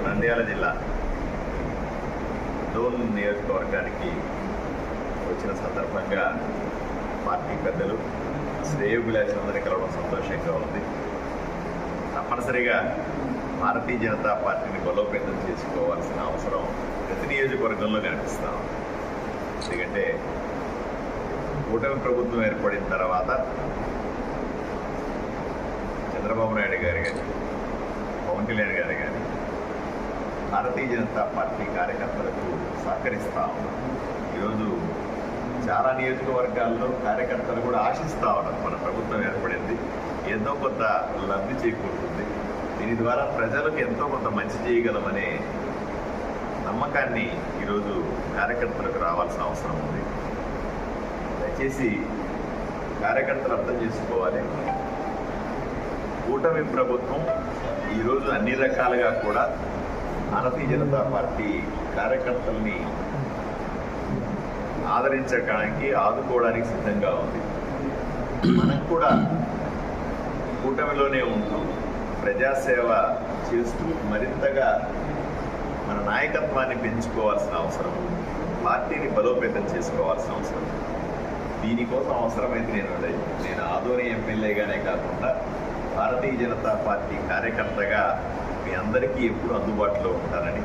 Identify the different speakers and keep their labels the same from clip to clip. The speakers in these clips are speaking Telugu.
Speaker 1: నంద్యాల జిల్లా డోన్ నియోజకవర్గానికి వచ్చిన సందర్భంగా పార్టీ పెద్దలు శ్రేయోభిలాషులందరినీ కలవడం సంతోషంగా ఉంది. తప్పనిసరిగా భారతీయ జనతా పార్టీని బలోపేతం చేసుకోవాల్సిన అవసరం ప్రతి నియోజకవర్గంలో కనిపిస్తాం. ఎందుకంటే కూటమి ప్రభుత్వం ఏర్పడిన తర్వాత చంద్రబాబు నాయుడు గారు కానీ పవన్ కళ్యాణ్ గారు కానీ భారతీయ జనతా పార్టీ కార్యకర్తలకు సహకరిస్తూ ఉన్నారు. ఈరోజు చాలా నియోజకవర్గాల్లో కార్యకర్తలు కూడా ఆశిస్తూ ఉన్నారు మన ప్రభుత్వం ఏర్పడింది, ఎంతో కొంత లబ్ధి చేకూరుతుంది, దీని ద్వారా ప్రజలకు ఎంతో కొంత మంచి చేయగలమనే నమ్మకాన్ని ఈరోజు కార్యకర్తలకు రావాల్సిన అవసరం ఉంది. దయచేసి కార్యకర్తలు అర్థం చేసుకోవాలి, కూటమి ప్రభుత్వం ఈరోజు అన్ని రకాలుగా కూడా భారతీయ జనతా పార్టీ కార్యకర్తల్ని ఆదరించడానికి ఆదుకోవడానికి సిద్ధంగా ఉంది. మనం కూడా కూటమిలోనే ఉంటూ ప్రజాసేవ చేస్తూ మరింతగా మన నాయకత్వాన్ని పెంచుకోవాల్సిన అవసరం, పార్టీని బలోపేతం చేసుకోవాల్సిన అవసరం. దీనికోసం అవసరమైతే నేను ఆదోని ఎమ్మెల్యేగానే కాకుండా భారతీయ జనతా పార్టీ కార్యకర్తగా మీ అందరికీ ఎప్పుడు అందుబాటులో ఉంటానని,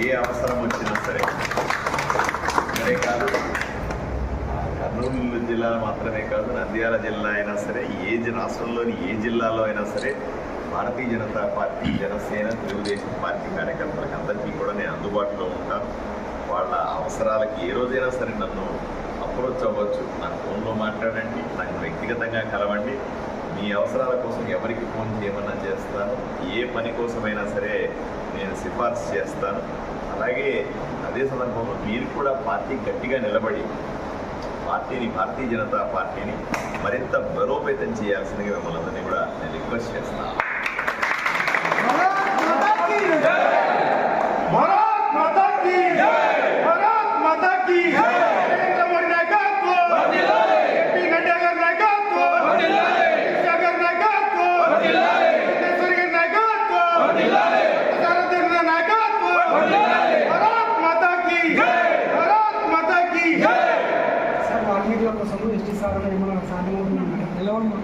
Speaker 1: ఏ అవసరం వచ్చినా సరే, ఇక్కడే కాదు కర్నూలు జిల్లా మాత్రమే కాదు నంద్యాల జిల్లా అయినా సరే, రాష్ట్రంలోని ఏ జిల్లాలో అయినా సరే భారతీయ జనతా పార్టీ, జనసేన, తెలుగుదేశం పార్టీ కార్యకర్తలకు అందరికీ కూడా నేను అందుబాటులో ఉంటాను. వాళ్ళ అవసరాలకి ఏ రోజైనా సరే నన్ను అప్రోచ్ అవ్వచ్చు, నాకు ఫోన్లో మాట్లాడండి, నాకు వ్యక్తిగతంగా కలవండి. మీ అవసరాల కోసం ఎవరికి ఫోన్ చేయమన్నా చేస్తాను, ఏ పని కోసమైనా సరే నేను సిఫార్సు చేస్తాను. అలాగే అదే సందర్భంలో మీరు కూడా పార్టీ గట్టిగా నిలబడి భారతీయ జనతా పార్టీని మరింత బలోపేతం చేయాల్సిందిగా మిమ్మల్ని అందరినీ కూడా నేను రిక్వెస్ట్ చేస్తున్నాను.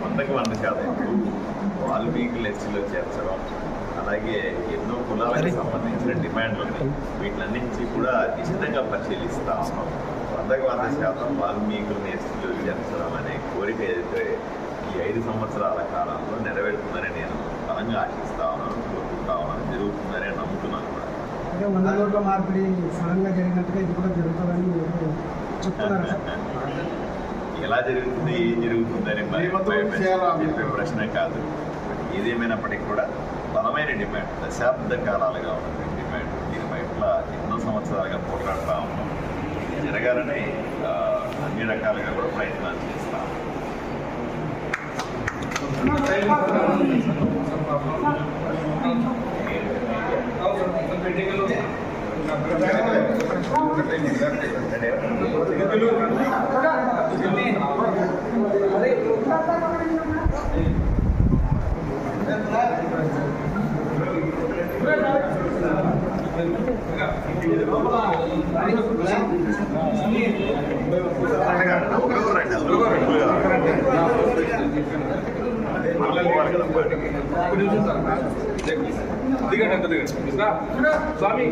Speaker 1: వందకి 100% వాల్మీకులు ఎస్టీలో చేర్చడం, అలాగే ఎన్నో కులాలకు సంబంధించిన డిమాండ్లు ఉన్నాయి, వీటిలన్నింటి కూడా నిశ్చితంగా పరిశీలిస్తా ఉన్నాం. 100% వాల్మీకులను ఎస్టీలు చేర్చాలనే కోరిక ఏదైతే ఈ 5 సంవత్సరాల కాలంలో నెరవేరుతుందని నేను బలంగా ఆశిస్తా ఉన్నాను, కోరుకుంటా ఉన్నాను, జరుగుతుందని నమ్ముతున్నాను కూడా.
Speaker 2: అంటే 100 కోట్ల మార్పిడి సడన్గా జరిగినట్టుగా ఇది కూడా జరుగుతుందని చెప్తున్నారు.
Speaker 1: ఎలా జరుగుతుంది, ఏం జరుగుతుందని చెప్పే ప్రశ్న కాదు. ఏదేమైనప్పటికీ కూడా బలమైన డిమాండ్, దశాబ్ద కాలాలుగా ఉన్నటువంటి డిమాండ్, దీని పట్ల ఎన్నో సంవత్సరాలుగా పోరాడుతూ ఉన్నాం. జరగాలని అన్ని రకాలుగా కూడా ప్రయత్నాలు చేస్తాం.
Speaker 3: స్వామి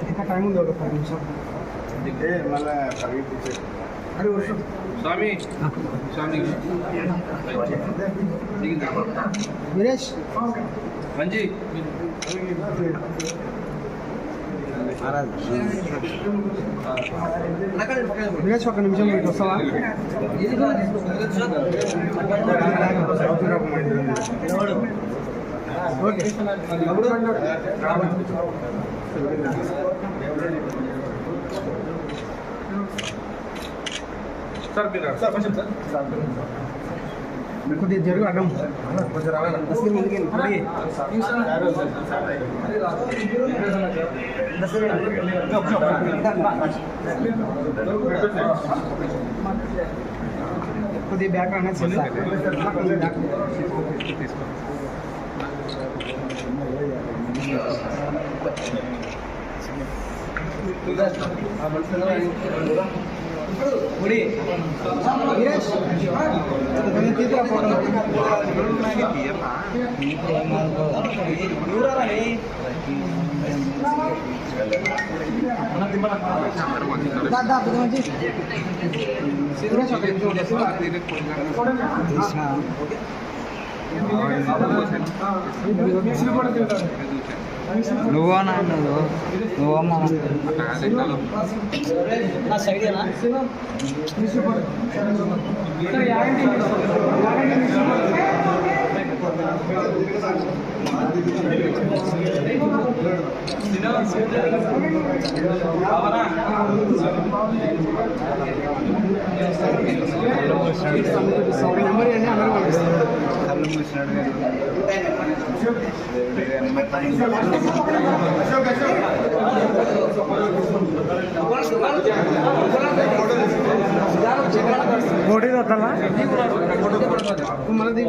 Speaker 2: ఇంకా టైం ఉంది, ఒక 10 నిమిషం.
Speaker 3: స్వామి స్వామి
Speaker 2: వీరేష్
Speaker 3: మంచి
Speaker 2: వీరేష్ ఒక నిమిషం మీకు వస్తావా? ఓకే.
Speaker 3: సార్ సార్ కొంచెం సార్
Speaker 2: కొద్దిగా జరుగు అడ్డం
Speaker 3: కొంచెం రావాలి.
Speaker 2: కొద్దిగా బ్యాక్ అనేది వీరేష్ తీద్దురా ఫోటో. వీరేష్ ఒక
Speaker 4: నువ్వు నువ్వమ్మా
Speaker 2: సైడేనా నెంబర్ అండి అందరూ పంపిస్తారు.
Speaker 4: కళ్ళు మూసినాడు
Speaker 2: మళ్ళీ